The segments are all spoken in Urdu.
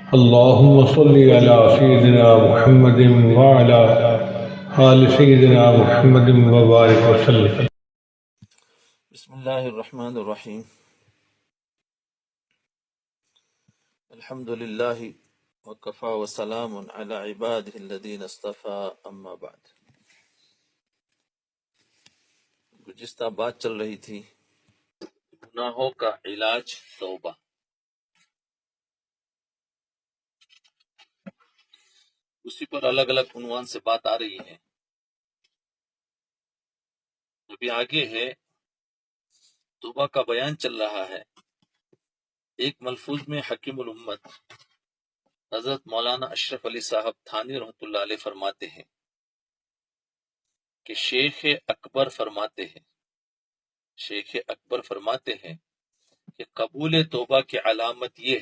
اللهم صل على سيدنا محمد وعلى آل سيدنا محمد وبارك وسلم. بسم اللہ الرحمن الرحیم. الحمد للہ وکفا وسلام علی عبادہ الذین اصطفیٰ، اما بعد. گزشتہ بات چل رہی تھی گناہوں کا علاج توبہ. اسی پر الگ الگ عنوان سے بات آ رہی ہے. ابھی آگے ہے توبہ کا بیان چل رہا ہے. ایک ملفوظ میں حکیم الامت حضرت مولانا اشرف علی صاحب تھانی رحمۃ اللہ علیہ فرماتے ہیں کہ شیخ اکبر فرماتے ہیں کہ قبول توبہ کی علامت یہ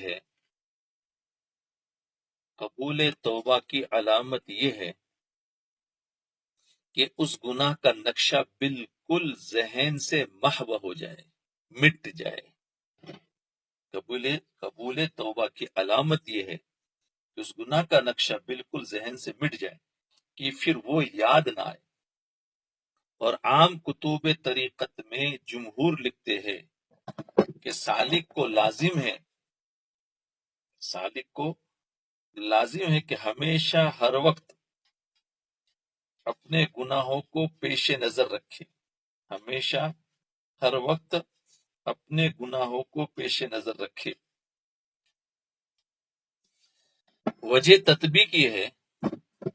ہے کہ اس گناہ کا نقشہ بالکل ذہن سے محو ہو جائے، مٹ جائے. قبول توبہ کی علامت یہ ہے کہ اس گناہ کا نقشہ بالکل ذہن سے مٹ جائے، کہ پھر وہ یاد نہ آئے. اور عام کتب طریقت میں جمہور لکھتے ہیں کہ سالک کو لازم ہے کہ ہمیشہ ہر وقت اپنے گناہوں کو پیش نظر رکھے. وجہ تطبیق یہ ہے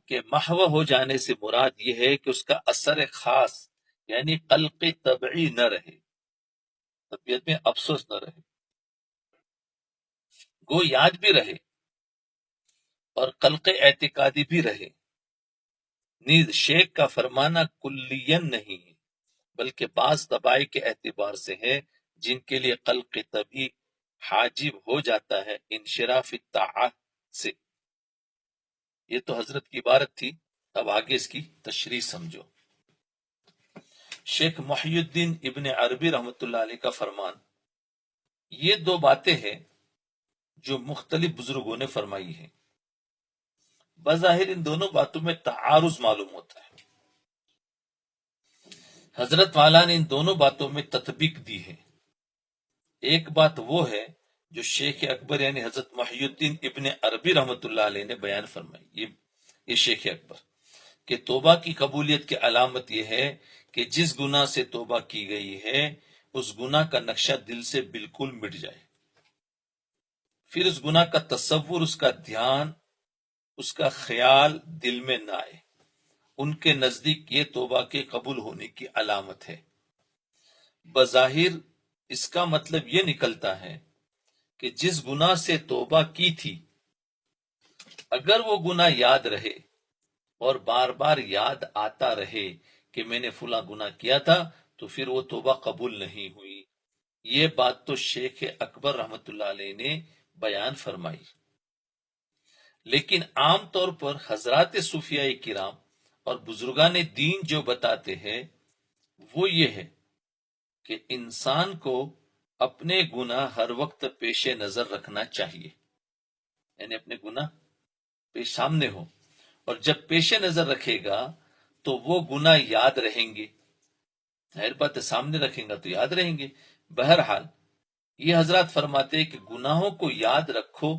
کہ محو ہو جانے سے مراد یہ ہے کہ اس کا اثر خاص یعنی قلق طبعی نہ رہے، طبیعت میں افسوس نہ رہے، گو یاد بھی رہے اور قلق اعتقادی بھی رہے. نیز شیخ کا فرمانا کلین نہیں ہے بلکہ بعض طبائی کے اعتبار سے ہے جن کے لیے قلق طبعی حاجب ہو جاتا ہے انشراف الطاعات سے. یہ تو حضرت کی عبارت تھی، اب آگے اس کی تشریح سمجھو. شیخ محی الدین ابن عربی رحمۃ اللہ علیہ کا فرمان. یہ دو باتیں ہیں جو مختلف بزرگوں نے فرمائی ہیں. بظاہر ان دونوں باتوں میں تعارض معلوم ہوتا ہے. حضرت والا نے ان دونوں باتوں میں تطبیق دی ہے. ایک بات وہ ہے جو شیخ اکبر یعنی حضرت محی الدین ابن عربی رحمۃ اللہ علیہ نے بیان فرمائی. یہ شیخ اکبر کہ توبہ کی قبولیت کی علامت یہ ہے کہ جس گناہ سے توبہ کی گئی ہے اس گناہ کا نقشہ دل سے بالکل مٹ جائے، پھر اس گناہ کا تصور، اس کا دھیان، اس کا خیال دل میں نہ آئے. ان کے نزدیک یہ توبہ کے قبول ہونے کی علامت ہے. بظاہر اس کا مطلب یہ نکلتا ہے کہ جس گناہ سے توبہ کی تھی اگر وہ گناہ یاد رہے اور بار بار یاد آتا رہے کہ میں نے فلاں گناہ کیا تھا تو پھر وہ توبہ قبول نہیں ہوئی. یہ بات تو شیخ اکبر رحمۃ اللہ علیہ نے بیان فرمائی. لیکن عام طور پر حضرات صوفیاء کرام اور بزرگان دین جو بتاتے ہیں وہ یہ ہے کہ انسان کو اپنے گناہ ہر وقت پیش نظر رکھنا چاہیے، یعنی اپنے گناہ پیش سامنے ہو، اور جب پیش نظر رکھے گا تو وہ گناہ یاد رہیں گے. ظاہر بات ہے سامنے رکھیں گا تو یاد رہیں گے. بہرحال یہ حضرات فرماتے ہیں کہ گناہوں کو یاد رکھو،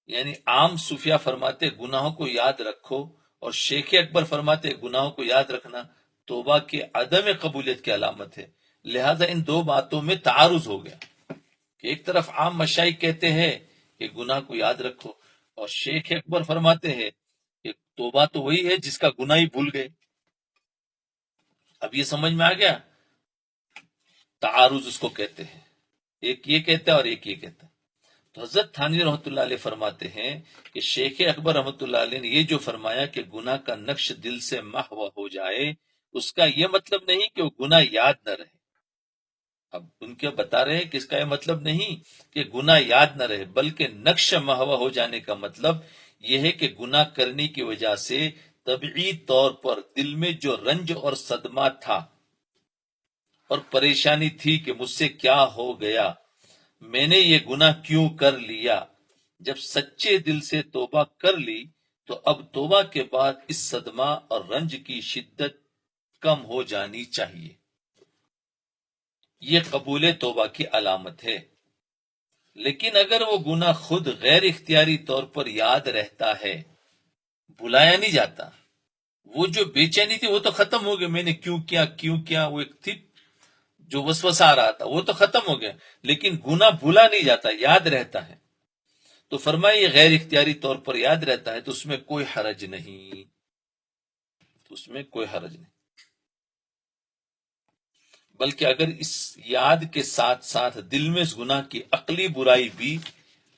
یعنی عام صوفیہ فرماتے گناہوں کو یاد رکھو، اور شیخ اکبر فرماتے گناہوں کو یاد رکھنا توبہ کے عدم قبولیت کی علامت ہے. لہذا ان دو باتوں میں تعارض ہو گیا کہ ایک طرف عام مشائخ کہتے ہیں کہ گناہ کو یاد رکھو، اور شیخ اکبر فرماتے ہیں کہ توبہ تو وہی ہے جس کا گناہ ہی بھول گئے. اب یہ سمجھ میں آ گیا، تعارض اس کو کہتے ہیں. ایک یہ کہتا ہے اور ایک یہ کہتا ہے. تو حضرت تھانوی رحمۃ اللہ علیہ فرماتے ہیں کہ شیخ اکبر رحمۃ اللہ علیہ نے یہ جو فرمایا کہ گناہ کا نقش دل سے محو ہو جائے، اس کا یہ مطلب نہیں کہ وہ گناہ یاد نہ رہے. اب ان کے بتا رہے ہیں کہ اس کا یہ مطلب نہیں کہ گناہ یاد نہ رہے، بلکہ نقش محو ہو جانے کا مطلب یہ ہے کہ گناہ کرنے کی وجہ سے طبعی طور پر دل میں جو رنج اور صدمہ تھا اور پریشانی تھی کہ مجھ سے کیا ہو گیا، میں نے یہ گناہ کیوں کر لیا، جب سچے دل سے توبہ کر لی تو اب توبہ کے بعد اس صدمہ اور رنج کی شدت کم ہو جانی چاہیے۔ یہ قبول توبہ کی علامت ہے۔ لیکن اگر وہ گناہ خود غیر اختیاری طور پر یاد رہتا ہے، بلایا نہیں جاتا، وہ جو بے چینی تھی وہ تو ختم ہو گئی، میں نے کیوں کیا وہ ایک تھی جو وسوسہ آ رہا تھا وہ تو ختم ہو گیا، لیکن گناہ بھولا نہیں جاتا، یاد رہتا ہے، تو فرمایا یہ غیر اختیاری طور پر یاد رہتا ہے تو اس میں کوئی حرج نہیں، بلکہ اگر اس یاد کے ساتھ ساتھ دل میں اس گناہ کی عقلی برائی بھی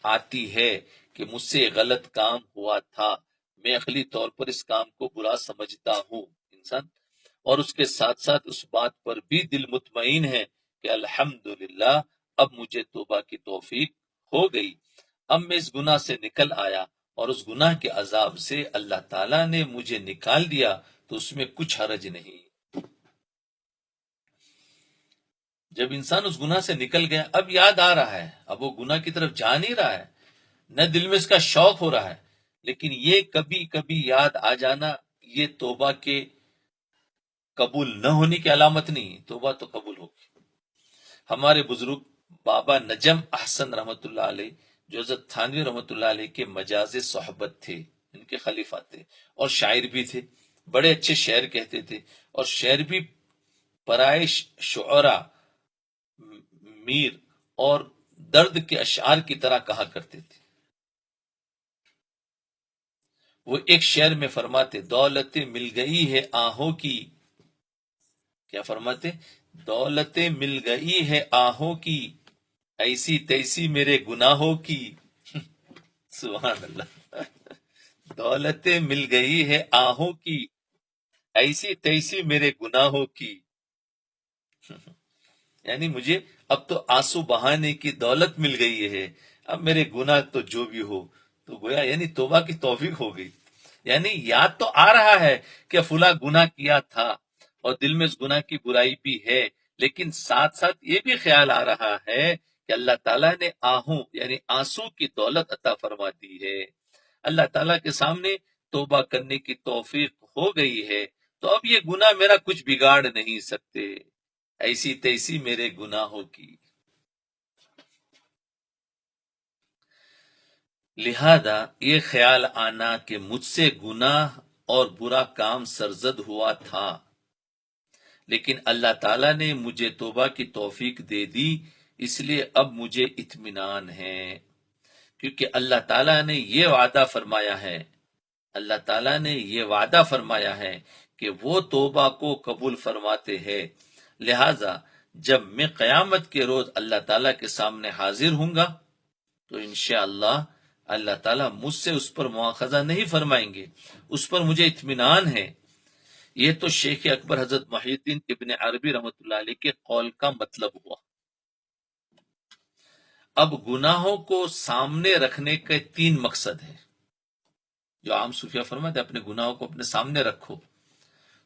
آتی ہے کہ مجھ سے غلط کام ہوا تھا، میں عقلی طور پر اس کام کو برا سمجھتا ہوں انسان، اور اس کے ساتھ ساتھ اس بات پر بھی دل مطمئن ہے کہ الحمدللہ اب مجھے توبہ کی توفیق ہو گئی، اب میں اس گناہ سے نکل آیا اور اس گناہ کے عذاب سے اللہ تعالیٰ نے مجھے نکال دیا، تو اس میں کچھ حرج نہیں۔ جب انسان اس گناہ سے نکل گیا، اب یاد آ رہا ہے، اب وہ گناہ کی طرف جا نہیں رہا ہے، نہ دل میں اس کا شوق ہو رہا ہے، لیکن یہ کبھی کبھی یاد آ جانا یہ توبہ کے قبول نہ ہونے کی علامت نہیں، توبہ تو قبول ہوگی۔ ہمارے بزرگ بابا نجم احسن رحمت اللہ علیہ جو حضرت تھانوی رحمت اللہ علیہ کے مجاز صحبت تھے، ان کے خلیفہ تھے اور شاعر بھی تھے، بڑے اچھے شعر کہتے تھے، اور شعر بھی پرائے شعرا میر اور درد کے اشعار کی طرح کہا کرتے تھے۔ وہ ایک شعر میں فرماتے دولتیں مل گئی ہے آہوں کی، کیا فرماتے؟ دولتیں مل گئی ہے آہوں کی، ایسی تیسی میرے گناہوں کی۔ سبحان اللہ، دولتیں مل گئی ہے آہوں کی، ایسی تیسی میرے گناہوں کی، یعنی مجھے اب تو آنسو بہانے کی دولت مل گئی ہے، اب میرے گناہ تو جو بھی ہو، تو گویا یعنی توبہ کی توفیق ہو گئی، یعنی یاد تو آ رہا ہے کہ فلاں گناہ کیا تھا اور دل میں اس گناہ کی برائی بھی ہے، لیکن ساتھ ساتھ یہ بھی خیال آ رہا ہے کہ اللہ تعالیٰ نے آہوں یعنی آنسو کی دولت عطا فرما دی ہے، اللہ تعالیٰ کے سامنے توبہ کرنے کی توفیق ہو گئی ہے، تو اب یہ گناہ میرا کچھ بگاڑ نہیں سکتے، ایسی تیسی میرے گناہوں کی۔ لہذا یہ خیال آنا کہ مجھ سے گناہ اور برا کام سرزد ہوا تھا، لیکن اللہ تعالیٰ نے مجھے توبہ کی توفیق دے دی، اس لیے اب مجھے اطمینان ہے، کیونکہ اللہ تعالیٰ نے یہ وعدہ فرمایا ہے، اللہ تعالیٰ نے یہ وعدہ فرمایا ہے کہ وہ توبہ کو قبول فرماتے ہیں، لہذا جب میں قیامت کے روز اللہ تعالیٰ کے سامنے حاضر ہوں گا تو انشاءاللہ اللہ تعالیٰ مجھ سے اس پر مواخذہ نہیں فرمائیں گے، اس پر مجھے اطمینان ہے۔ یہ تو شیخ اکبر حضرت محی الدین ابن عربی رحمۃ اللہ علیہ کے قول کا مطلب ہوا۔ اب گناہوں کو سامنے رکھنے کے 3 مقصد ہیں، جو عام صوفیہ فرماتے ہیں اپنے گناہوں کو اپنے سامنے رکھو،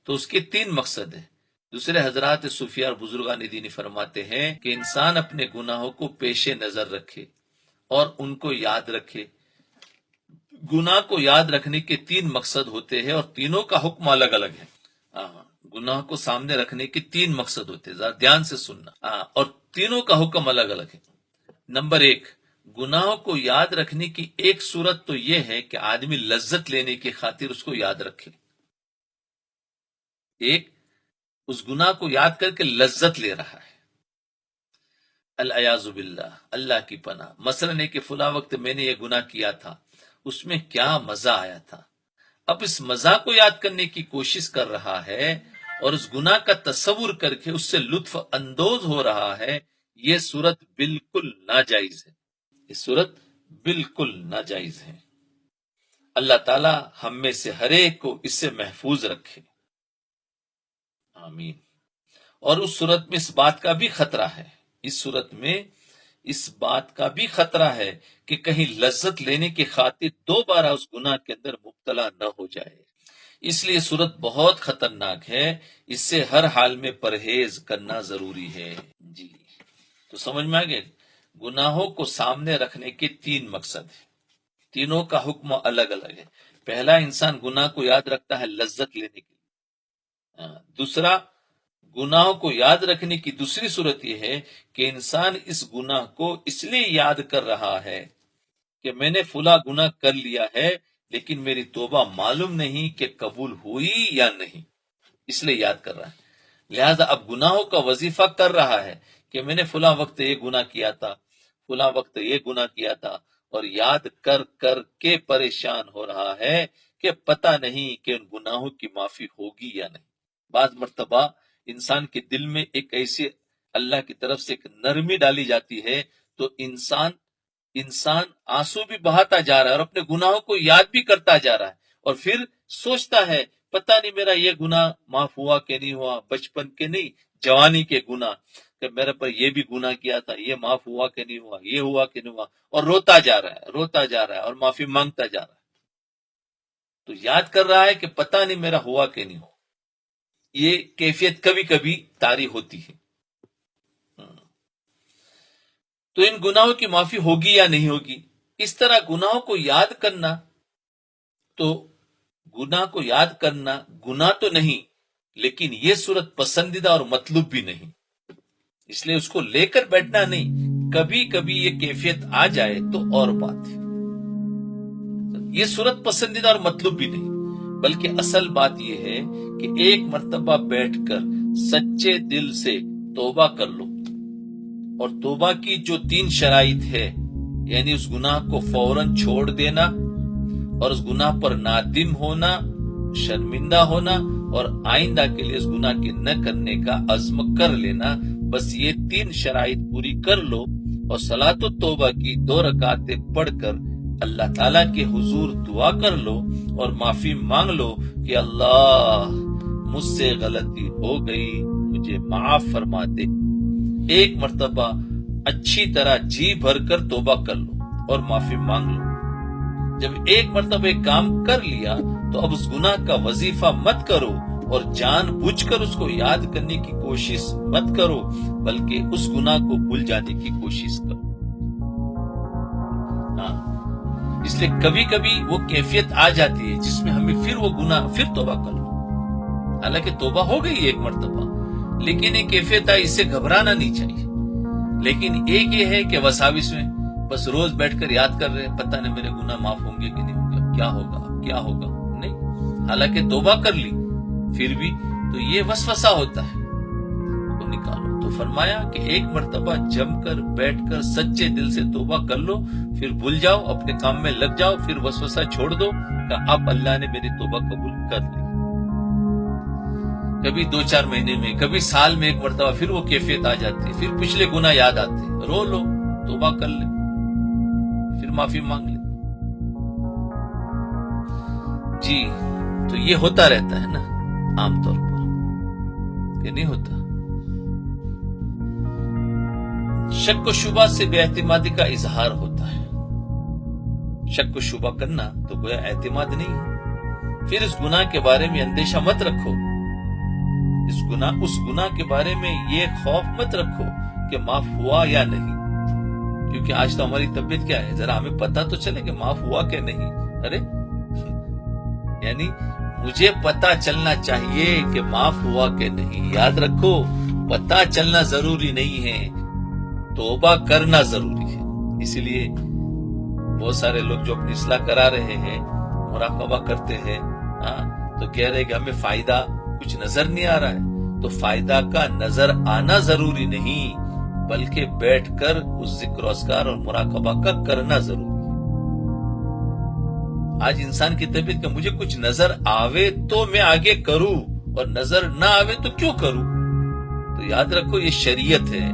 تو اس کے 3 مقصد ہیں۔ دوسرے حضرات صوفیہ اور بزرگان دینی فرماتے ہیں کہ انسان اپنے گناہوں کو پیش نظر رکھے اور ان کو یاد رکھے۔ گناہ کو یاد رکھنے کے 3 مقصد ہوتے ہیں اور تینوں کا حکم الگ الگ ہے۔ گناہ کو سامنے رکھنے کے 3 مقصد ہوتے ہیں، ذرا دھیان سے سننا، اور تینوں کا حکم الگ الگ ہے۔ نمبر 1، گناہوں کو یاد رکھنے کی ایک صورت تو یہ ہے کہ آدمی لذت لینے کی خاطر اس کو یاد رکھے، ایک اس گناہ کو یاد کر کے لذت لے رہا ہے، العیاذ باللہ، اللہ کی پناہ، مثلا ہے کہ فلاں وقت میں نے یہ گناہ کیا تھا، اس میں کیا مزہ آیا تھا، اب اس مزہ کو یاد کرنے کی کوشش کر رہا ہے اور اس گناہ کا تصور کر کے اس سے لطف اندوز ہو رہا ہے، یہ صورت بالکل ناجائز ہے، یہ صورت بالکل ناجائز ہے۔ اللہ تعالی ہم میں سے ہر ایک کو اس سے محفوظ رکھے، آمین۔ اور اس صورت میں اس بات کا بھی خطرہ ہے، اس صورت میں اس بات کا بھی خطرہ ہے کہ کہیں لذت لینے کی خاطر دوبارہ اس گناہ کے اندر مبتلا نہ ہو جائے، اس لیے صورت بہت خطرناک ہے، اس سے ہر حال میں پرہیز کرنا ضروری ہے۔ جی تو سمجھ میں آ گئے، گناہوں کو سامنے رکھنے کے 3 مقصد ہیں۔ تینوں کا حکم الگ الگ ہے۔ پہلا، انسان گناہ کو یاد رکھتا ہے لذت لینے کے لیے۔ دوسرا، گناہوں کو یاد رکھنے کی دوسری صورت یہ ہے کہ انسان اس گناہ کو اس لیے یاد کر رہا ہے کہ میں نے فلاں گناہ کر لیا ہے، لیکن میری توبہ معلوم نہیں کہ قبول ہوئی یا نہیں، اس لیے یاد کر رہا ہے۔ لہذا اب گناہوں کا وظیفہ کر رہا ہے کہ میں نے فلاں وقت یہ گناہ کیا تھا، فلاں وقت یہ گناہ کیا تھا، اور یاد کر کر کے پریشان ہو رہا ہے کہ پتہ نہیں کہ ان گناہوں کی معافی ہوگی یا نہیں۔ بعض مرتبہ انسان کے دل میں ایک ایسی اللہ کی طرف سے ایک نرمی ڈالی جاتی ہے، تو انسان آنسو بھی بہاتا جا رہا ہے اور اپنے گناہوں کو یاد بھی کرتا جا رہا ہے، اور پھر سوچتا ہے پتہ نہیں میرا یہ گناہ معاف ہوا کہ نہیں ہوا، بچپن کے نہیں، جوانی کے گناہ، کہ میرے پر یہ بھی گناہ کیا تھا، یہ معاف ہوا کہ نہیں ہوا، یہ ہوا کہ نہیں ہوا، اور روتا جا رہا ہے اور معافی مانگتا جا رہا ہے۔ تو یاد کر رہا ہے کہ پتہ نہیں میرا ہوا کہ نہیں ہوا۔ یہ کیفیت کبھی کبھی طاری ہوتی ہے۔ تو ان گناہوں کی معافی ہوگی یا نہیں ہوگی؟ اس طرح گناہوں کو یاد کرنا، تو گناہ کو یاد کرنا گناہ تو نہیں، لیکن یہ صورت پسندیدہ اور مطلوب بھی نہیں، اس لیے اس کو لے کر بیٹھنا نہیں۔ کبھی کبھی یہ کیفیت آ جائے تو اور بات ہے، یہ صورت پسندیدہ اور مطلوب بھی نہیں، بلکہ اصل بات یہ ہے کہ ایک مرتبہ بیٹھ کر سچے دل سے توبہ کر لو، اور توبہ کی جو 3 شرائط ہے، یعنی اس گناہ کو فوراً چھوڑ دینا، اور اس گناہ پر نادم ہونا، شرمندہ ہونا، اور آئندہ کے لیے اس گناہ کے نہ کرنے کا عزم کر لینا، بس یہ 3 شرائط پوری کر لو، اور صلاۃ التوبہ کی 2 رکعتیں پڑھ کر اللہ تعالیٰ کے حضور دعا کر لو اور معافی مانگ لو کہ اللہ مجھ سے غلطی ہو گئی، مجھے معاف فرما دے۔ ایک مرتبہ اچھی طرح جی بھر کر توبہ کر لو اور معافی مانگ لو۔ جب ایک مرتبہ ایک کام کر لیا تو اب اس گناہ کا وظیفہ مت کرو، اور جان بوجھ کر اس کو یاد کرنے کی کوشش مت کرو، بلکہ اس گناہ کو بھول جانے کی کوشش کرو۔ اس لیے کبھی کبھی وہ کیفیت آ جاتی ہے جس میں ہمیں پھر وہ گناہ پھر توبہ کر لو، حالانکہ توبہ ہو گئی ایک مرتبہ، لیکن ایک کیفیت آئی، اس سے گھبرانا نہیں چاہیے۔ لیکن ایک یہ ہے کہ وساوس میں بس روز بیٹھ کر یاد کر رہے، پتہ نہیں میرے گناہ معاف ہوں گے کہ نہیں ہوں گے، کیا ہوگا نہیں، حالانکہ توبہ کر لی پھر بھی تو یہ وسوسہ ہوتا ہے، تو نکالو۔ تو فرمایا کہ ایک مرتبہ جم کر بیٹھ کر سچے دل سے توبہ کر لو، پھر بھول جاؤ، اپنے کام میں لگ جاؤ، پھر وسوسہ چھوڑ دو کہ اب اللہ نے میری توبہ قبول کر لی۔ کبھی 2-4 مہینے میں، کبھی سال میں ایک مرتبہ پھر وہ کیفیت آ جاتی ہے، پھر پچھلے گناہ یاد آتے ہیں، رو لو، توبہ کر لے، پھر معافی مانگ لے۔ جی، تو یہ ہوتا رہتا ہے نا عام طور پر، کہ نہیں ہوتا؟ شک و شبہ سے بے اعتمادی کا اظہار ہوتا ہے۔ شک و شبہ کرنا تو گویا اعتماد نہیں ہے۔ پھر اس گناہ کے بارے میں اندیشہ مت رکھو، اس گناہ کے بارے میں یہ خوف مت رکھو کہ معاف ہوا یا نہیں، کیونکہ آج تو ہماری طبیعت کیا ہے، ذرا ہمیں پتہ تو چلے کہ معاف ہوا کہ نہیں۔ ارے یعنی مجھے پتہ چلنا چاہیے کہ معاف ہوا کہ نہیں۔ یاد رکھو، پتہ چلنا ضروری نہیں ہے، توبہ کرنا ضروری ہے۔ اسی لیے بہت سارے لوگ جو اپنی اصلاح کرا رہے ہیں، مراقبہ کرتے ہیں، تو کہہ رہے کہ ہمیں فائدہ کچھ نظر نہیں آ رہا ہے، تو فائدہ کا نظر آنا ضروری نہیں، بلکہ بیٹھ کر اس ذکر و اذکار اور مراقبہ کا کرنا ضروری ہے۔ آج انسان کی طبیعت کہ مجھے کچھ نظر آوے تو میں آگے کروں، اور نظر نہ آوے تو کیوں کروں؟ تو یاد رکھو، یہ شریعت ہے،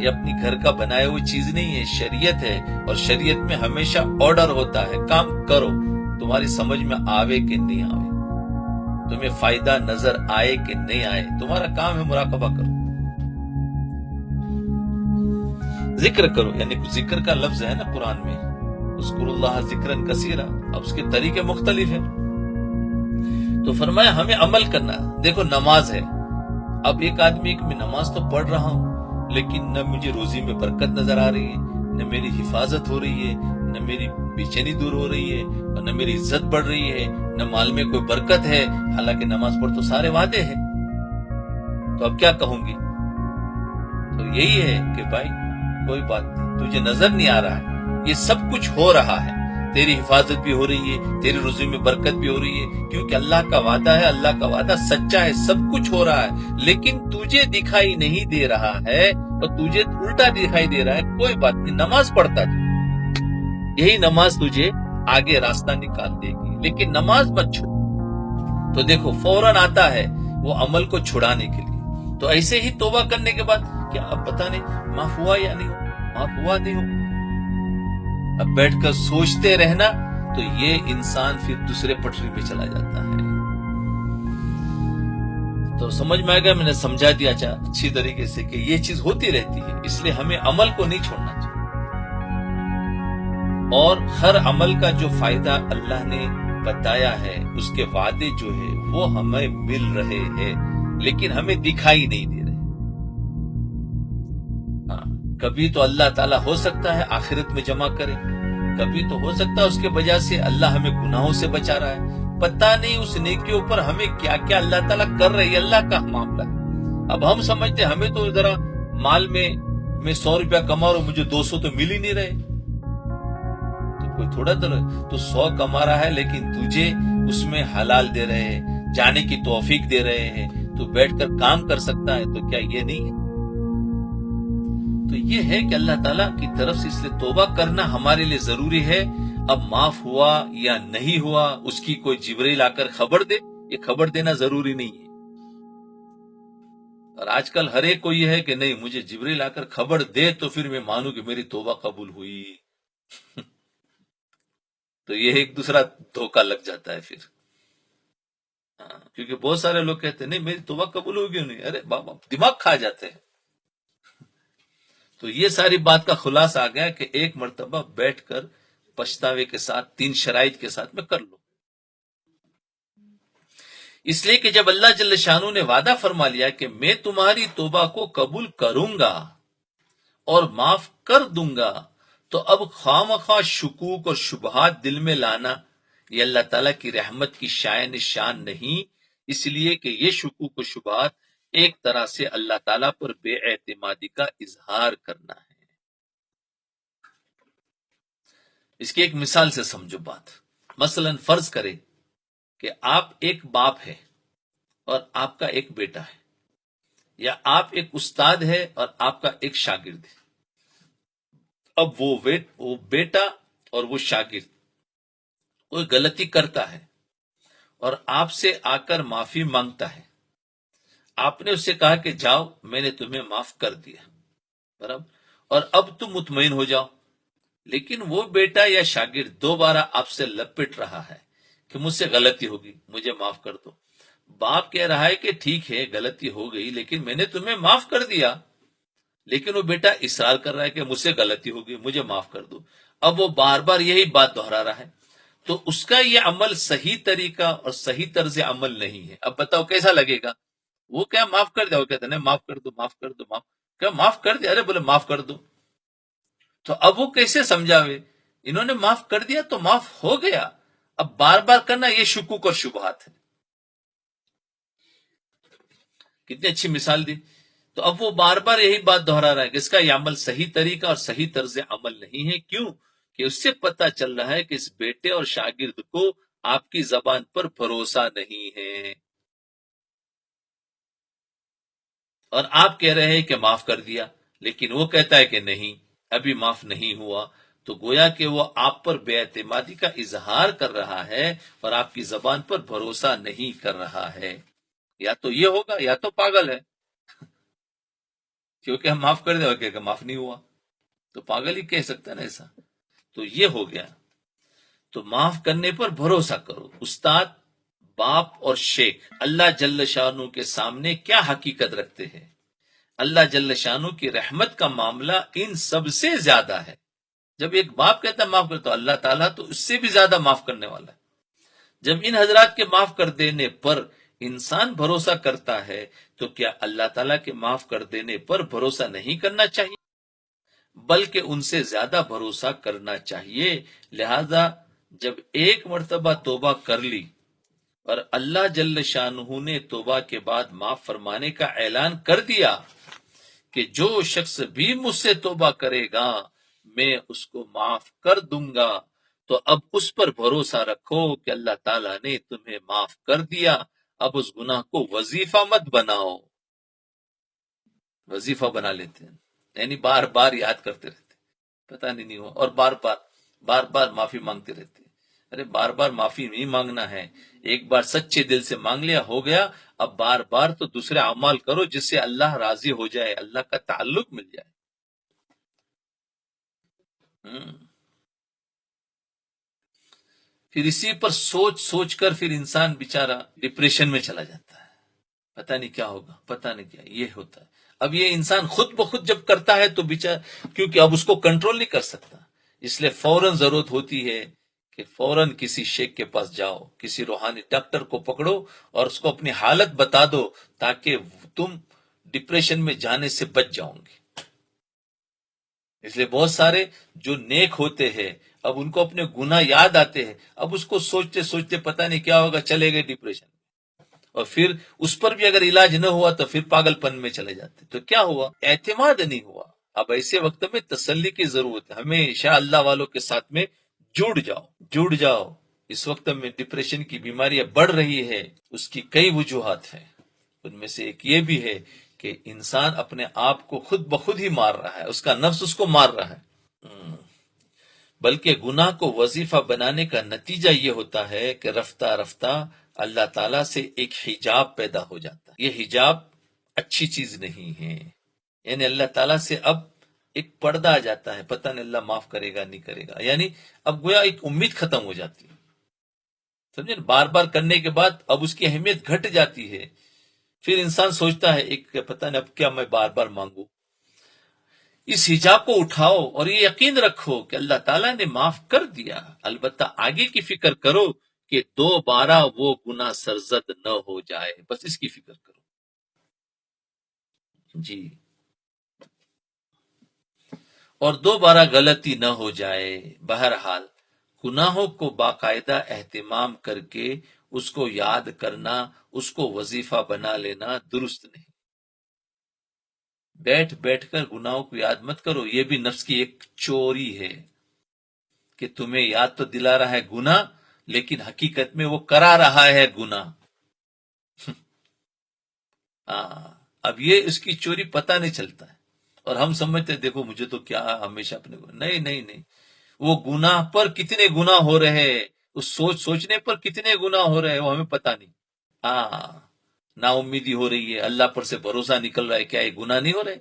یہ اپنی گھر کا بنائے ہوئی چیز نہیں ہے، شریعت ہے، اور شریعت میں ہمیشہ آرڈر ہوتا ہے، کام کرو، تمہاری سمجھ میں آوے کہ نہیں آوے، تمہیں فائدہ نظر آئے کہ نہیں آئے، تمہارا کام ہے مراقبہ کرو، ذکر کرو۔ یعنی ذکر کا لفظ ہے نا قرآن میں، اذکروا اللہ ذکرا کثیرا، اب اس کے طریقے مختلف ہیں۔ تو فرمایا ہمیں عمل کرنا۔ دیکھو نماز ہے، اب ایک آدمی کہ میں نماز تو پڑھ رہا ہوں، لیکن نہ مجھے روزی میں برکت نظر آ رہی ہے، نہ میری حفاظت ہو رہی ہے، نہ میری بے چینی دور ہو رہی ہے، اور نہ میری عزت بڑھ رہی ہے، نہ مال میں کوئی برکت ہے، حالانکہ نماز پر تو سارے وعدے ہیں، تو اب کیا کہوں گی؟ تو یہی ہے کہ بھائی کوئی بات نہیں، تجھے نظر نہیں آ رہا ہے، یہ سب کچھ ہو رہا ہے، تیری حفاظت بھی ہو رہی ہے، تیری روزی میں برکت بھی ہو رہی ہے، کیونکہ اللہ کا وعدہ ہے، اللہ کا وعدہ سچا ہے، سب کچھ ہو رہا ہے، لیکن تجھے دکھائی نہیں دے رہا ہے، اور تجھے الٹا دکھائی دے رہا ہے۔ کوئی بات نہیں، نماز پڑھتا جا، یہی نماز تجھے آگے راستہ نکال دے گی، لیکن نماز مت چھوڑ۔ تو دیکھو فوراً آتا ہے وہ عمل کو چھڑانے کے لیے۔ تو ایسے ہی توبہ کرنے کے بعد کیا اب پتہ نہیں معاف ہوا یا نہیں ہوا، معاف ہوا نہیں ہوا، اب بیٹھ کر سوچتے رہنا، تو یہ انسان پھر دوسرے پٹری پہ چلا جاتا ہے۔ تو سمجھ میں آ گیا، میں نے سمجھا دیا اچھی طریقے سے کہ یہ چیز ہوتی رہتی ہے، اس لیے ہمیں عمل کو نہیں چھوڑنا چاہیے، اور ہر عمل کا جو فائدہ اللہ نے بتایا ہے، اس کے وعدے جو ہے وہ ہمیں مل رہے ہیں، لیکن ہمیں دکھائی نہیں دے رہے۔ ہاں، کبھی تو اللہ تعالیٰ ہو سکتا ہے آخرت میں جمع کرے، کبھی تو ہو سکتا ہے اس کے وجہ سے اللہ ہمیں گناہوں سے بچا رہا ہے، پتہ نہیں اس نیکیوں پر ہمیں کیا کیا اللہ تعالیٰ کر رہی ہے، اللہ کا معاملہ ہے۔ اب ہم سمجھتے ہمیں تو ذرا مال میں 100 روپیہ کما رہا ہوں، مجھے 200 تو مل ہی نہیں رہے، تو کوئی تھوڑا تو 100 کما رہا ہے، لیکن تجھے اس میں حلال دے رہے ہیں، جانے کی توفیق دے رہے ہیں، تو بیٹھ کر کام کر سکتا ہے، تو کیا یہ نہیں ہے؟ تو یہ ہے کہ اللہ تعالیٰ کی طرف سے اس لیے توبہ کرنا ہمارے لیے ضروری ہے۔ اب معاف ہوا یا نہیں ہوا اس کی کوئی جبریل آ کر خبر دے، یہ خبر دینا ضروری نہیں ہے۔ اور آج کل ہر ایک کو یہ ہے کہ نہیں، مجھے جبریل آ کر خبر دے تو پھر میں مانوں کہ میری توبہ قبول ہوئی۔ تو یہ ایک دوسرا دھوکہ لگ جاتا ہے پھر، کیونکہ بہت سارے لوگ کہتے ہیں نہیں میری توبہ قبول ہوگی نہیں، ارے بابا دماغ کھا جاتے ہیں۔ تو یہ ساری بات کا خلاصہ آ گیا کہ ایک مرتبہ بیٹھ کر پچھتاوے کے ساتھ 3 شرائط کے ساتھ میں کر لو، اس لیے کہ جب اللہ جل شانہ نے وعدہ فرما لیا کہ میں تمہاری توبہ کو قبول کروں گا اور معاف کر دوں گا، تو اب خواہ شکوک اور شبہات دل میں لانا یہ اللہ تعالیٰ کی رحمت کی شان نہیں، اس لیے کہ یہ شکوک و شبہات ایک طرح سے اللہ تعالیٰ پر بے اعتمادی کا اظہار کرنا ہے۔ اس کی ایک مثال سے سمجھو بات، مثلا فرض کرے کہ آپ ایک باپ ہے اور آپ کا ایک بیٹا ہے، یا آپ ایک استاد ہے اور آپ کا ایک شاگرد ہے۔ اب وہ بیٹا اور وہ شاگرد کوئی غلطی کرتا ہے اور آپ سے آ کر معافی مانگتا ہے، آپ نے اس سے کہا کہ جاؤ میں نے تمہیں معاف کر دیا، برابر، اور اب تم مطمئن ہو جاؤ، لیکن وہ بیٹا یا شاگرد دوبارہ آپ سے لپٹ رہا ہے کہ مجھ سے غلطی ہوگی، مجھے معاف کر دو۔ باپ کہہ رہا ہے کہ ٹھیک ہے غلطی ہو گئی، لیکن میں نے تمہیں معاف کر دیا، لیکن وہ بیٹا اصرار کر رہا ہے کہ مجھ سے غلطی ہوگی، مجھے معاف کر دو۔ اب وہ بار بار یہی بات دہرا رہا ہے، تو اس کا یہ عمل صحیح طریقہ اور صحیح طرز عمل نہیں ہے۔ اب بتاؤ کیسا لگے گا؟ وہ کیا معاف کر دیا، وہ کہتے ہیں معاف کر دو، معاف کر دو، کیا معاف کر دیا؟ ارے بولے معاف کر دو، تو اب وہ کیسے سمجھاوے؟ انہوں نے معاف کر دیا تو معاف ہو گیا، اب بار بار کرنا یہ شکوک اور شبہات ہے۔ کتنی اچھی مثال دی۔ تو اب وہ بار بار یہی بات دہرا رہا ہے کہ اس کا یہ عمل صحیح طریقہ اور صحیح طرز عمل نہیں ہے۔ کیوں؟ کہ اس سے پتہ چل رہا ہے کہ اس بیٹے اور شاگرد کو آپ کی زبان پر بھروسہ نہیں ہے، اور آپ کہہ رہے ہیں کہ معاف کر دیا، لیکن وہ کہتا ہے کہ نہیں ابھی معاف نہیں ہوا، تو گویا کہ وہ آپ پر بے اعتمادی کا اظہار کر رہا ہے اور آپ کی زبان پر بھروسہ نہیں کر رہا ہے۔ یا تو یہ ہوگا یا تو پاگل ہے، کیونکہ ہم معاف کر دیں کہ معاف نہیں ہوا، تو پاگل ہی کہہ سکتا ہے نا ایسا۔ تو یہ ہو گیا۔ تو معاف کرنے پر بھروسہ کرو۔ استاد، باپ اور شیخ اللہ جل شانہ کے سامنے کیا حقیقت رکھتے ہیں؟ اللہ جل شانہ کی رحمت کا معاملہ ان سب سے زیادہ ہے۔ جب ایک باپ کہتا ہے معاف کر، تو اللہ تعالیٰ تو اس سے بھی زیادہ معاف کرنے والا ہے۔ جب ان حضرات کے معاف کر دینے پر انسان بھروسہ کرتا ہے، تو کیا اللہ تعالیٰ کے معاف کر دینے پر بھروسہ نہیں کرنا چاہیے؟ بلکہ ان سے زیادہ بھروسہ کرنا چاہیے۔ لہذا جب ایک مرتبہ توبہ کر لی اور اللہ جل شانہ نے توبہ کے بعد معاف فرمانے کا اعلان کر دیا کہ جو شخص بھی مجھ سے توبہ کرے گا میں اس کو معاف کر دوں گا، تو اب اس پر بھروسہ رکھو کہ اللہ تعالیٰ نے تمہیں معاف کر دیا، اب اس گناہ کو وظیفہ مت بناؤ۔ وظیفہ بنا لیتے ہیں، یعنی بار بار یاد کرتے رہتے، پتہ نہیں ہوا، اور بار بار معافی مانگتے رہتے۔ ارے بار بار معافی نہیں مانگنا ہے، ایک بار سچے دل سے مانگ لیا، ہو گیا۔ اب بار بار تو دوسرے اعمال کرو جس سے اللہ راضی ہو جائے، اللہ کا تعلق مل جائے۔ پھر اسی پر سوچ سوچ کر پھر انسان بیچارہ ڈپریشن میں چلا جاتا ہے، پتہ نہیں کیا ہوگا، پتہ نہیں کیا یہ ہوتا ہے۔ اب یہ انسان خود بخود جب کرتا ہے تو بیچارہ، کیونکہ اب اس کو کنٹرول نہیں کر سکتا، اس لیے فوراً ضرورت ہوتی ہے کہ فوراً کسی شیخ کے پاس جاؤ، کسی روحانی ڈاکٹر کو پکڑو اور اس کو اپنی حالت بتا دو، تاکہ تم ڈپریشن میں جانے سے بچ جاؤ گے۔ اس لیے بہت سارے جو نیک ہوتے ہیں اب ان کو اپنے گناہ یاد آتے ہیں، اب اس کو سوچتے سوچتے پتہ نہیں کیا ہوگا، چلے گئے ڈپریشن، اور پھر اس پر بھی اگر علاج نہ ہوا تو پھر پاگل پن میں چلے جاتے۔ تو کیا ہوا؟ اعتماد نہیں ہوا۔ اب ایسے وقت میں تسلی کی ضرورت ہے، ہمیشہ اللہ والوں کے ساتھ میں جڑ جاؤ۔ اس وقت میں ڈپریشن کی بیماریاں بڑھ رہی ہے، اس کی کئی وجوہات ہیں، ان میں سے ایک یہ بھی ہے کہ انسان اپنے آپ کو خود بخود ہی مار رہا ہے، اس کا نفس اس کو مار رہا ہے۔ بلکہ گناہ کو وظیفہ بنانے کا نتیجہ یہ ہوتا ہے کہ رفتہ رفتہ اللہ تعالیٰ سے ایک حجاب پیدا ہو جاتا ہے۔ یہ حجاب اچھی چیز نہیں ہے، یعنی اللہ تعالیٰ سے اب ایک پردہ آ جاتا ہے، پتہ نہیں اللہ معاف کرے گا نہیں کرے گا، یعنی اب گویا ایک امید ختم ہو جاتی ہے، سمجھے؟ بار بار کرنے کے بعد اب اس کی اہمیت گھٹ جاتی ہے۔ پھر انسان سوچتا ہے ایک پتہ نہیں اب کیا میں بار بار مانگوں۔ اس حجاب کو اٹھاؤ اور یہ یقین رکھو کہ اللہ تعالیٰ نے معاف کر دیا، البتہ آگے کی فکر کرو کہ دوبارہ وہ گناہ سرزد نہ ہو جائے، بس اس کی فکر کرو۔ جی، اور دوبارہ غلطی نہ ہو جائے۔ بہرحال گناہوں کو باقاعدہ اہتمام کر کے اس کو یاد کرنا، اس کو وظیفہ بنا لینا درست نہیں۔ بیٹھ بیٹھ کر گناہوں کو یاد مت کرو، یہ بھی نفس کی ایک چوری ہے کہ تمہیں یاد تو دلا رہا ہے گناہ، لیکن حقیقت میں وہ کرا رہا ہے گناہ۔ اب یہ اس کی چوری پتہ نہیں چلتا ہے، اور ہم سمجھتے دیکھو مجھے تو کیا ہمیشہ اپنے نہیں، وہ گناہ پر کتنے گناہ ہو رہے ہیں، اس سوچنے پر کتنے گناہ ہو رہے ہیں وہ ہمیں پتہ نہیں۔ نا امیدی ہو رہی ہے، اللہ پر سے بھروسہ نکل رہا ہے، کیا یہ گناہ نہیں ہو رہے؟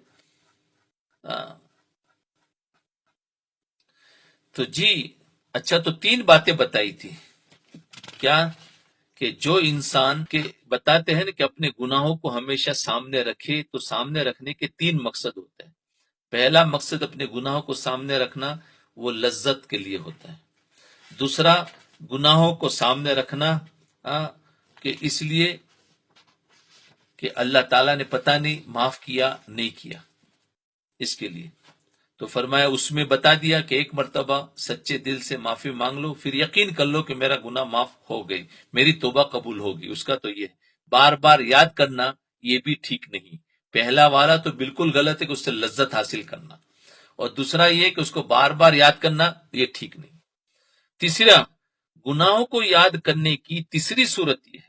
تو جی اچھا، تو 3 باتیں بتائی تھی، کیا کہ جو انسان کے بتاتے ہیں کہ اپنے گناہوں کو ہمیشہ سامنے رکھے، تو سامنے رکھنے کے 3 مقصد ہوتے ہیں۔ پہلا مقصد اپنے گناہوں کو سامنے رکھنا وہ لذت کے لیے ہوتا ہے۔ دوسرا گناہوں کو سامنے رکھنا کہ اس لیے کہ اللہ تعالیٰ نے پتہ نہیں معاف کیا نہیں کیا، اس کے لیے تو فرمایا اس میں بتا دیا کہ ایک مرتبہ سچے دل سے معافی مانگ لو، پھر یقین کر لو کہ میرا گناہ معاف ہو گئی، میری توبہ قبول ہوگی۔ اس کا تو یہ بار بار یاد کرنا یہ بھی ٹھیک نہیں۔ پہلا والا تو بالکل غلط ہے کہ اس سے لذت حاصل کرنا، اور دوسرا یہ کہ اس کو بار بار یاد کرنا یہ ٹھیک نہیں۔ تیسرا، گناہوں کو یاد کرنے کی تیسری صورت یہ ہے،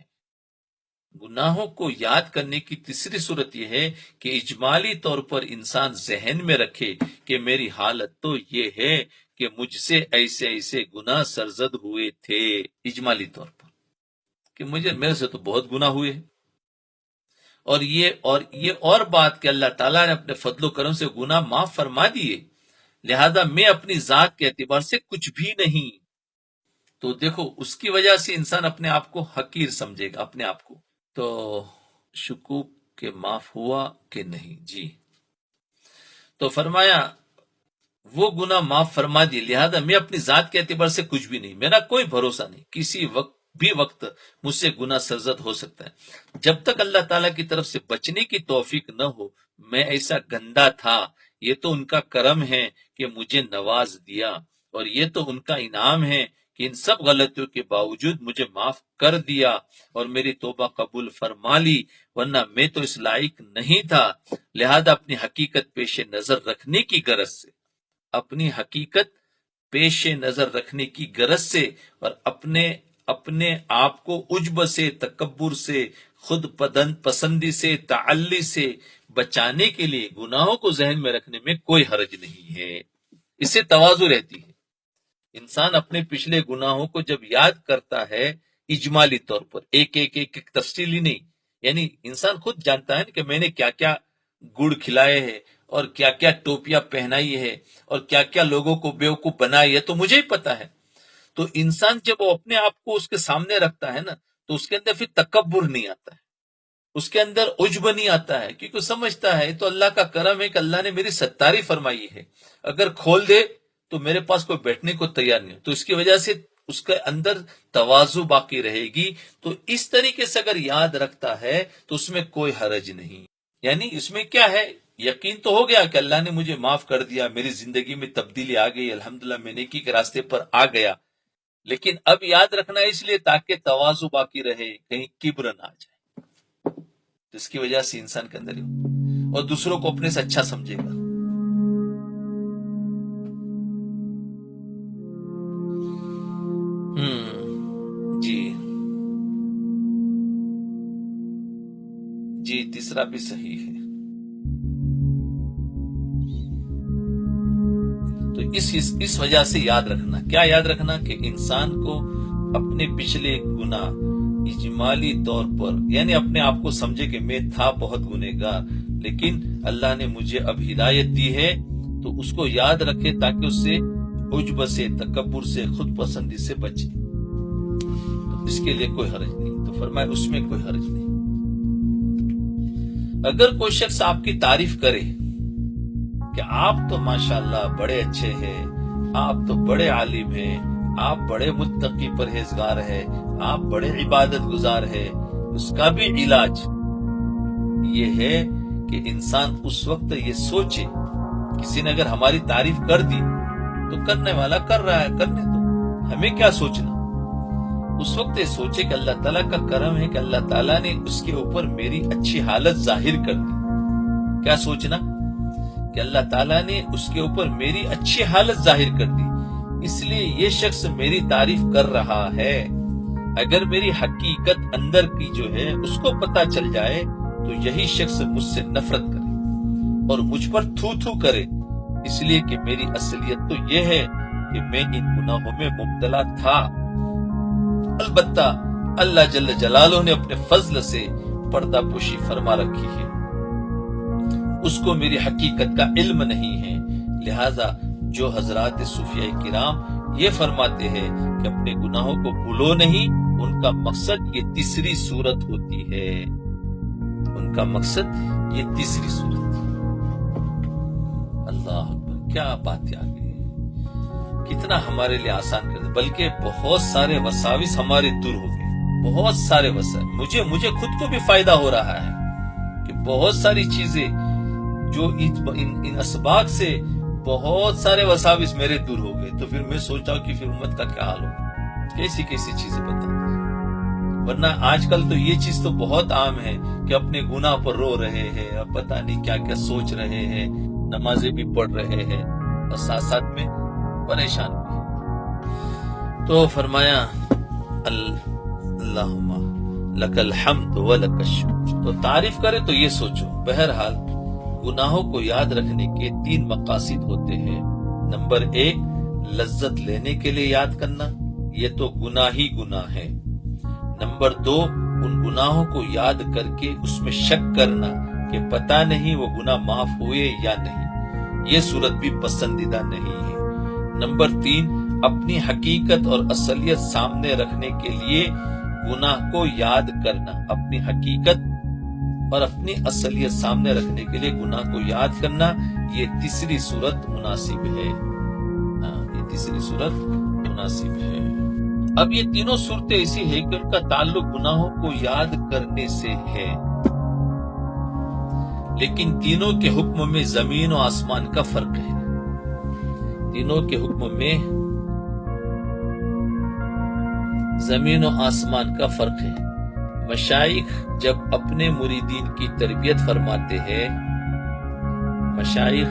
گناہوں کو یاد کرنے کی تیسری صورت یہ ہے کہ اجمالی طور پر انسان ذہن میں رکھے کہ میری حالت تو یہ ہے کہ مجھ سے ایسے ایسے گناہ سرزد ہوئے تھے، اجمالی طور پر کہ میرے سے تو بہت گناہ ہوئے ہیں، اور یہ اور بات کہ اللہ تعالیٰ نے اپنے فضل و کرم سے گناہ معاف فرما دیے، لہذا میں اپنی ذات کے اعتبار سے کچھ بھی نہیں۔ تو دیکھو اس کی وجہ سے انسان اپنے آپ کو حقیر سمجھے گا، اپنے آپ کو۔ تو شکوک کے معاف ہوا کہ نہیں؟ جی، تو فرمایا وہ گناہ معاف فرما دی، لہذا میں اپنی ذات کے اعتبار سے کچھ بھی نہیں، میرا کوئی بھروسہ نہیں، کسی وقت مجھ سے گناہ سرزد ہو سکتا ہے۔ جب تک اللہ تعالیٰ کی طرف سے بچنے کی توفیق نہ ہو، میں ایسا گندا تھا یہ تو ان کا کرم ہے کہ مجھے نواز دیا، اور یہ تو ان کا انعام ہے کہ ان سب غلطیوں کے باوجود مجھے معاف کر دیا اور میری توبہ قبول فرما لی، ورنہ میں تو اس لائق نہیں تھا۔ لہذا اپنی حقیقت پیش نظر رکھنے کی غرض سے، اپنی حقیقت پیش نظر رکھنے کی غرض سے اور اپنے آپ کو عجب سے، تکبر سے، خود پسندی سے، تعلی سے بچانے کے لیے گناہوں کو ذہن میں رکھنے میں کوئی حرج نہیں ہے۔ اس سے تواضع رہتی ہے۔ انسان اپنے پچھلے گناہوں کو جب یاد کرتا ہے اجمالی طور پر، ایک تفصیلی نہیں، یعنی انسان خود جانتا ہے کہ میں نے کیا کیا گڑ کھلائے ہیں اور کیا کیا ٹوپیاں پہنائی ہے اور کیا کیا لوگوں کو بیوقوف بنائی ہے، تو مجھے ہی پتا ہے۔ تو انسان جب وہ اپنے آپ کو اس کے سامنے رکھتا ہے نا، تو اس کے اندر پھر تکبر نہیں آتا ہے، اس کے اندر عجب نہیں آتا ہے، کیونکہ سمجھتا ہے تو اللہ کا کرم ہے کہ اللہ نے میری ستاری فرمائی ہے، اگر کھول دے تو میرے پاس کوئی بیٹھنے کو تیار نہیں، تو اس کی وجہ سے اس کے اندر تواضع باقی رہے گی۔ تو اس طریقے سے اگر یاد رکھتا ہے تو اس میں کوئی حرج نہیں، یعنی اس میں کیا ہے، یقین تو ہو گیا کہ اللہ نے مجھے معاف کر دیا، میری زندگی میں تبدیلی آ گئی، الحمدللہ میں نیکی کے راستے پر آ گیا، لیکن اب یاد رکھنا ہے اس لیے تاکہ تواضع باقی رہے، کہیں کبر نہ آ جائے، جس کی وجہ سے انسان کے اندر اور دوسروں کو اپنے سے اچھا سمجھے گا۔ جی تیسرا بھی صحیح ہے۔ تو اس وجہ سے یاد رکھنا، کیا یاد رکھنا کہ انسان کو اپنے پچھلے گناہ اجمالی طور پر، یعنی اپنے آپ کو سمجھے کہ میں تھا بہت گنہگار، لیکن اللہ نے مجھے اب ہدایت دی ہے، تو اس کو یاد رکھے تاکہ اس سے عجب سے، تکبر سے، خود پسندی سے بچے۔ تو اس کے لیے کوئی حرج نہیں، تو فرمایا اس میں کوئی حرج نہیں۔ اگر کوئی شخص آپ کی تعریف کرے کہ آپ تو ماشاءاللہ بڑے اچھے ہیں، آپ تو بڑے عالم ہیں، آپ بڑے متقی پرہیزگار ہیں، آپ بڑے عبادت گزار ہیں، اس کا بھی علاج یہ ہے کہ انسان اس وقت یہ سوچے، کسی نے اگر ہماری تعریف کر دی تو کرنے والا کر رہا ہے، کرنے دو، ہمیں کیا سوچنا۔ اس وقت یہ سوچے کہ اللہ تعالیٰ کا کرم ہے کہ اللہ تعالیٰ نے اس کے اوپر میری اچھی حالت ظاہر کر دی۔ کیا سوچنا کہ اللہ تعالیٰ نے اس کے اوپر میری اچھی حالت ظاہر کر دی، اس لیے یہ شخص میری تعریف کر رہا ہے۔ اگر میری حقیقت اندر کی جو ہے اس کو پتا چل جائے تو یہی شخص مجھ سے نفرت کرے اور مجھ پر تھو تھو کرے، اس لیے کہ میری اصلیت تو یہ ہے کہ میں ان گناہوں میں مبتلا تھا۔ البتہ اللہ جل جلالہ نے اپنے فضل سے پردہ پوشی فرما رکھی ہے، اس کو میری حقیقت کا علم نہیں ہے۔ لہذا جو حضرات صوفیاء کرام یہ فرماتے ہیں کہ اپنے گناہوں کو بھولو نہیں، ان کا مقصد یہ تیسری صورت ہوتی ہے، ان کا مقصد یہ تیسری صورت ہے۔ اللہ اکبر، کیا بات آ گئی، کتنا ہمارے لیے آسان کر دے، بلکہ بہت سارے وساوس ہمارے دور ہو گئے، بہت سارے وساوس۔ مجھے خود کو بھی فائدہ ہو رہا ہے کہ بہت ساری چیزیں جو ان اسباق سے بہت سارے وساوس میرے دور ہو گئے، تو پھر میں سوچتا ہوں کہ پھر امت کا کیا حال ہوگا، کیسی کیسی چیزیں بتا دی۔ ورنہ آج کل تو یہ چیز تو بہت عام ہے کہ اپنے گناہ پر رو رہے ہیں، اب پتہ نہیں کیا کیا سوچ رہے ہیں، نمازیں بھی پڑھ رہے ہیں اور ساتھ ساتھ میں پریشان بھی۔ تو فرمایا اللہم لک الحمد ولک الشکر، تو تعریف کرے تو یہ سوچو۔ بہرحال گناہوں کو یاد رکھنے کے 3 مقاصد ہوتے ہیں۔ نمبر 1 لذت لینے کے لیے یاد کرنا، یہ تو گناہ ہی گناہ ہے۔ نمبر 2 ان گناہوں کو یاد کر کے اس میں شک کرنا کہ پتہ نہیں وہ گناہ معاف ہوئے یا نہیں، یہ صورت بھی پسندیدہ نہیں ہے۔ نمبر 3 اپنی حقیقت اور اصلیت سامنے رکھنے کے لیے گناہ کو یاد کرنا، اپنی حقیقت اور اپنی اصلیت سامنے رکھنے کے لیے گناہ کو یاد کرنا، یہ تیسری صورت مناسب ہے، یہ تیسری صورت مناسب ہے۔ اب یہ تینوں صورتیں ایسی ہیں کہ ان کا تعلق گناہوں کو یاد کرنے سے ہے، لیکن تینوں کے حکم میں زمین و آسمان کا فرق ہے. تینوں کے حکم میں زمین و آسمان کا فرق ہے. مشائخ جب اپنے مریدین کی تربیت فرماتے ہیں، مشائخ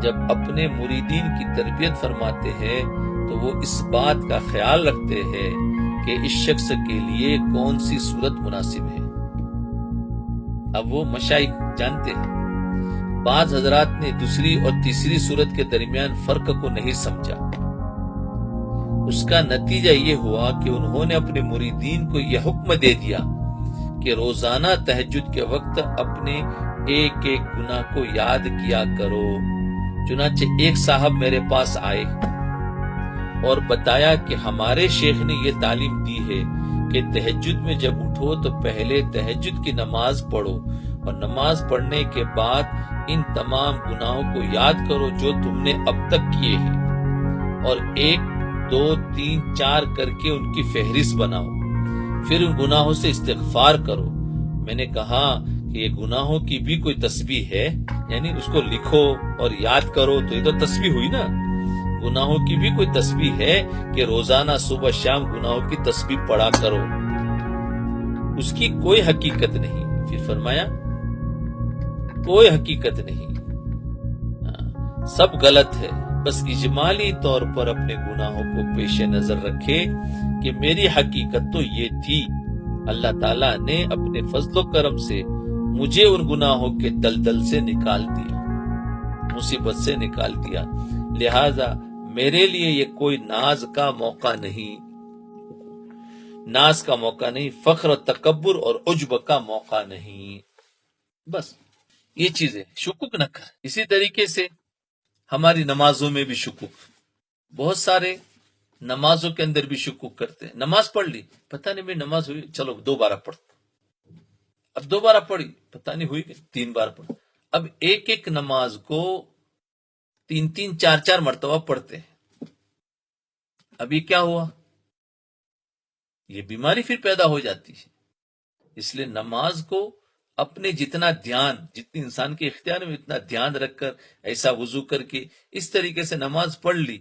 جب اپنے مریدین کی تربیت فرماتے ہیں تو وہ اس بات کا خیال رکھتے ہیں کہ اس شخص کے لیے کون سی صورت مناسب ہے. اب وہ مشائخ جانتے ہیں. بعض حضرات نے دوسری اور تیسری صورت کے درمیان فرق کو نہیں سمجھا. اس کا نتیجہ یہ ہوا کہ انہوں نے اپنے مریدین کو یہ حکم دے دیا کہ روزانہ تہجد کے وقت اپنے ایک ایک گناہ کو یاد کیا کرو. چنانچہ ایک صاحب میرے پاس آئے اور بتایا کہ ہمارے شیخ نے یہ تعلیم دی ہے کہ تہجد میں جب اٹھو تو پہلے تہجد کی نماز پڑھو اور نماز پڑھنے کے بعد ان تمام گناہوں کو یاد کرو جو تم نے اب تک کیے ہیں، اور 1 2 3 4 کر کے ان کی فہرست بناؤ. پھر ان گناہوں سے استغفار کرو. میں نے کہا کہ یہ گناہوں کی بھی کوئی تسبیح ہے؟ یعنی اس کو لکھو اور یاد کرو تو یہ تو تسبیح ہوئی نا. گناہوں کی بھی کوئی تسبیح ہے کہ روزانہ صبح شام گناہوں کی تسبیح پڑھا کرو؟ اس کی کوئی حقیقت نہیں. پھر فرمایا کوئی حقیقت نہیں، سب غلط ہے. بس اجمالی طور پر اپنے گناہوں کو پیش نظر رکھے کہ میری حقیقت تو یہ تھی. اللہ تعالیٰ نے اپنے فضل و کرم سے مجھے ان گناہوں کے دلدل سے نکال دیا، مصیبت سے نکال دیا. لہذا میرے لیے یہ کوئی ناز کا موقع نہیں، ناز کا موقع نہیں، فخر و تکبر اور عجب کا موقع نہیں. بس یہ چیزیں شکوک نہ کر. اسی طریقے سے ہماری نمازوں میں بھی شکوک. بہت سارے نمازوں کے اندر بھی شکوک کرتے ہیں. نماز پڑھ لی، پتہ نہیں میری نماز ہوئی، چلو دوبارہ پڑھ. اب دوبارہ پڑھی، پتہ نہیں ہوئی کہ 3 بار پڑھ. اب ایک ایک نماز کو 3 3 4 4 مرتبہ پڑھتے ہیں. اب یہ کیا ہوا؟ یہ بیماری پھر پیدا ہو جاتی ہے. اس لیے نماز کو اپنے جتنا دھیان، جتنی انسان کے اختیار میں اتنا دھیان رکھ کر ایسا وضو کر کے اس طریقے سے نماز پڑھ لی.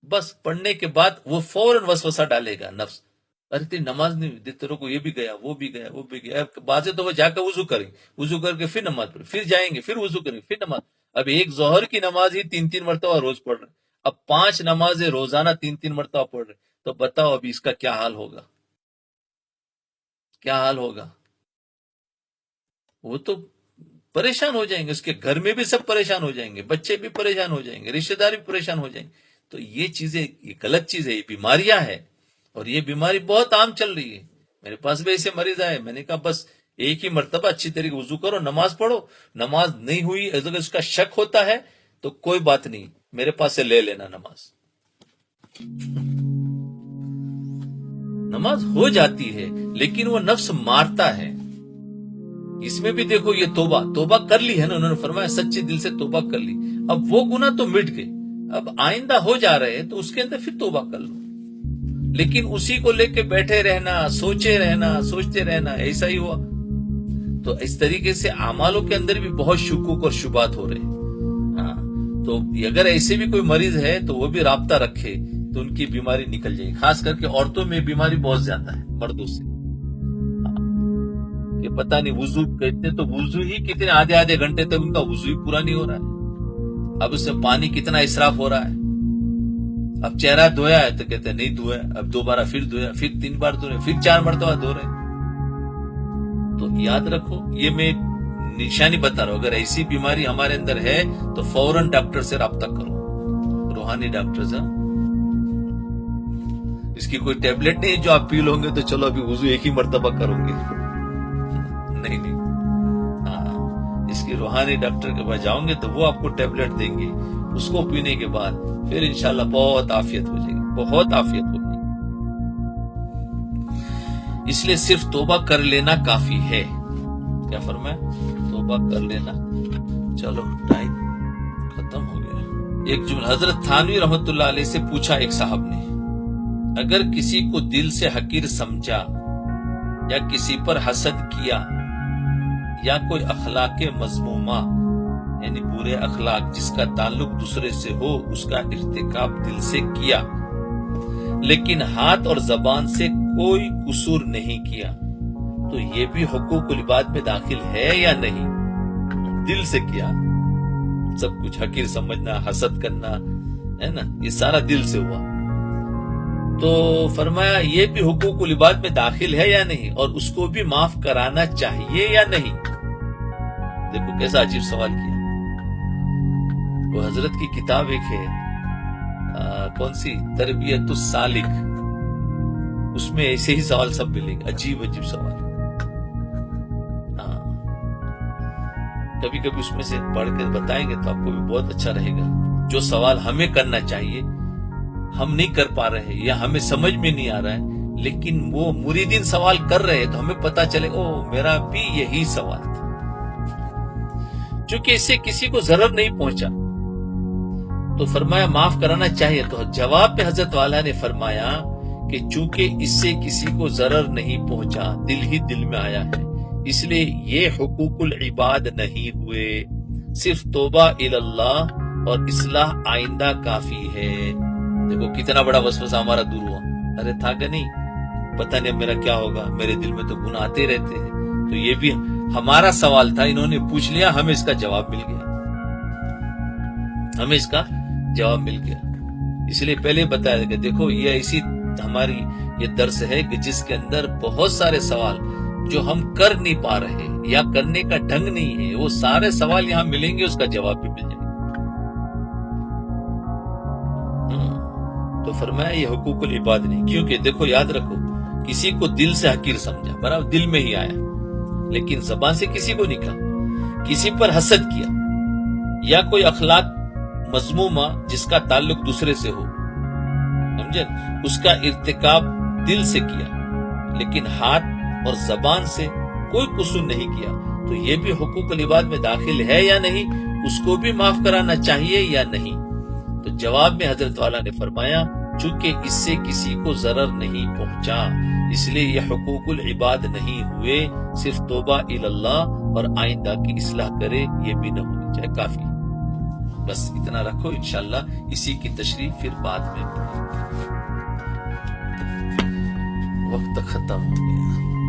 بس پڑھنے کے بعد وہ فوراً وسوسہ ڈالے گا نفس، ارے تیری نماز نہیں ہوئی، تیرے کو یہ بھی گیا، وہ بھی گیا، وہ بھی گیا. بعض تو وہ جا کر وضو کریں، وضو کر کے پھر نماز پڑھیں، پھر جائیں گے، پھر وضو کریں، پھر نماز. اب ایک ظہر کی نماز ہی 3 3 مرتبہ روز پڑھ رہے. اب 5 نمازیں روزانہ 3 3 مرتبہ پڑھ رہے. تو بتاؤ ابھی اس کا کیا حال ہوگا؟ کیا حال ہوگا؟ وہ تو پریشان ہو جائیں گے. اس کے گھر میں بھی سب پریشان ہو جائیں گے، بچے بھی پریشان ہو جائیں گے، رشتہ دار بھی پریشان ہو جائیں گے. تو یہ چیزیں، یہ غلط چیز ہے، یہ بیماریاں ہیں، اور یہ بیماری بہت عام چل رہی ہے. میرے پاس بھی ایسے مریض آئے. میں نے کہا بس ایک ہی مرتبہ اچھی طریقے وضو کرو، نماز پڑھو. نماز نہیں ہوئی، اگر اس کا شک ہوتا ہے تو کوئی بات نہیں، میرے پاس سے لے لینا نماز. نماز ہو جاتی ہے لیکن وہ نفس مارتا ہے. اس میں بھی دیکھو یہ توبہ کر لی ہے نا، انہوں نے فرمایا سچے دل سے توبہ کر لی. اب وہ گناہ تو مٹ گئے، اب آئندہ ہو جا رہے ہیں تو اس کے اندر پھر توبہ کر لو. لیکن اسی کو لے کے بیٹھے رہنا، سوچتے رہنا، ایسا ہی ہوا. تو اس طریقے سے اعمالوں کے اندر بھی بہت شکوک اور شبہات ہو رہے ہیں. تو اگر ایسے بھی کوئی مریض ہے تو وہ بھی رابطہ رکھے تو ان کی بیماری نکل جائے گی. خاص کر کے عورتوں میں بیماری بہت زیادہ ہے مردوں سے. کہ پتہ نہیں وضو کہتے تو وضو ہی کتنے آدھے گھنٹے تک ان کا وضو ہی پورا نہیں ہو رہا ہے. اب اس میں پانی کتنا اسراف ہو رہا ہے. اب چہرہ دھویا ہے تو کہتے ہیں نہیں دھویا، اب دوبارہ پھر دھویا، پھر 3 بار دھو رہے، پھر 4 مرتبہ دھو رہے. تو یاد رکھو، یہ میں نشانی بتا رہا ہوں، اگر ایسی بیماری ہمارے اندر ہے تو فوراً ڈاکٹر سے رابطہ کرو، روحانی ڈاکٹر سے. اس کی کوئی ٹیبلٹ نہیں جو آپ پی لو گے تو چلو ابھی وضو ایک ہی مرتبہ کروں گے، نہیں. اس کی روحانی ڈاکٹر کے پاس جاؤں گے تو وہ آپ کو ٹیبلٹ دیں گے. اس کو پینے کے بعد پھر انشاءاللہ بہت عافیت ہو جائے گی، بہت عافیت ہو جائے گی. اس لیے صرف توبہ کر لینا کافی ہے. کیا فرمایا؟ توبہ کر لینا. چلو ٹائم ختم ہو گیا. ایک جملہ حضرت تھانوی رحمت اللہ علیہ سے پوچھا ایک صاحب نے، اگر کسی کو دل سے حقیر سمجھا یا کسی پر حسد کیا یا کوئی اخلاق مذمومہ یعنی برے اخلاق جس کا تعلق دوسرے سے ہو اس کا ارتکاب دل سے کیا لیکن ہاتھ اور زبان سے کوئی قصور نہیں کیا تو یہ بھی حقوق العباد میں داخل ہے یا نہیں؟ دل سے کیا، سب کچھ حقیر سمجھنا، حسد کرنا ہے نا، یہ سارا دل سے ہوا، تو فرمایا یہ بھی حقوق العباد میں داخل ہے یا نہیں، اور اس کو بھی معاف کرانا چاہیے یا نہیں؟ دیکھو کیسا عجیب سوال کیا۔ وہ حضرت کی کتاب ایک ہے کون سی، تربیت السالک، اس میں ایسے ہی سوال سب ملیں گے، عجیب عجیب سوال۔ کبھی کبھی اس میں سے پڑھ کر بتائیں گے تو آپ کو بھی بہت اچھا رہے گا۔ جو سوال ہمیں کرنا چاہیے ہم نہیں کر پا رہے یا ہمیں سمجھ میں نہیں آ رہا ہے، لیکن وہ مریدین سوال کر رہے تو ہمیں پتا چلے او میرا بھی یہی سوال تھا، چونکہ اس سے کسی کو ضرر نہیں پہنچا تو فرمایا معاف کرانا چاہیے۔ تو جواب میں حضرت والا نے فرمایا کہ چونکہ اس سے کسی کو ضرر نہیں پہنچا، دل ہی دل میں آیا ہے، اس لیے یہ حقوق العباد نہیں ہوئے، صرف توبہ اللہ اور اصلاح آئندہ کافی ہے۔ دیکھو کتنا بڑا وسوسہ ہمارا دور ہوا، ارے تھا کہ نہیں، پتہ نہیں میرا کیا ہوگا، میرے دل میں تو گناہ آتے رہتے ہیں۔ تو یہ بھی ہمارا سوال تھا، انہوں نے پوچھ لیا، ہمیں اس کا جواب مل گیا، ہمیں اس کا جواب مل گیا۔ اس لیے پہلے بتایا کہ دیکھو یہ ایسی ہماری یہ درس ہے کہ جس کے اندر بہت سارے سوال جو ہم کر نہیں پا رہے یا کرنے کا ڈھنگ نہیں ہے، وہ سارے سوال یہاں ملیں گے، اس کا جواب بھی مل جائے گا۔ تو فرمایا یہ حقوق العباد نہیں، کیونکہ دیکھو یاد رکھو کسی کو دل سے حقیر سمجھا، برابر دل میں ہی آیا، لیکن زبان سے کسی کو نہیں کہا، کسی پر حسد کیا یا کوئی اخلاق مذمومہ جس کا تعلق دوسرے سے ہو، سمجھے، اس کا ارتکاب دل سے کیا لیکن ہاتھ اور زبان سے کوئی قصور نہیں کیا تو یہ بھی حقوق العباد میں داخل ہے یا نہیں، اس کو بھی معاف کرانا چاہیے یا نہیں؟ تو جواب میں حضرت والا نے فرمایا چونکہ اس سے کسی کو ضرر نہیں پہنچا اس لیے یہ حقوق العباد نہیں ہوئے، صرف توبہ اللہ اور آئندہ کی اصلاح کرے، یہ بھی نہ ہونی چاہیے، کافی۔ بس اتنا رکھو، انشاءاللہ اسی کی تشریح پھر بعد میں، وقت ختم ہو گیا۔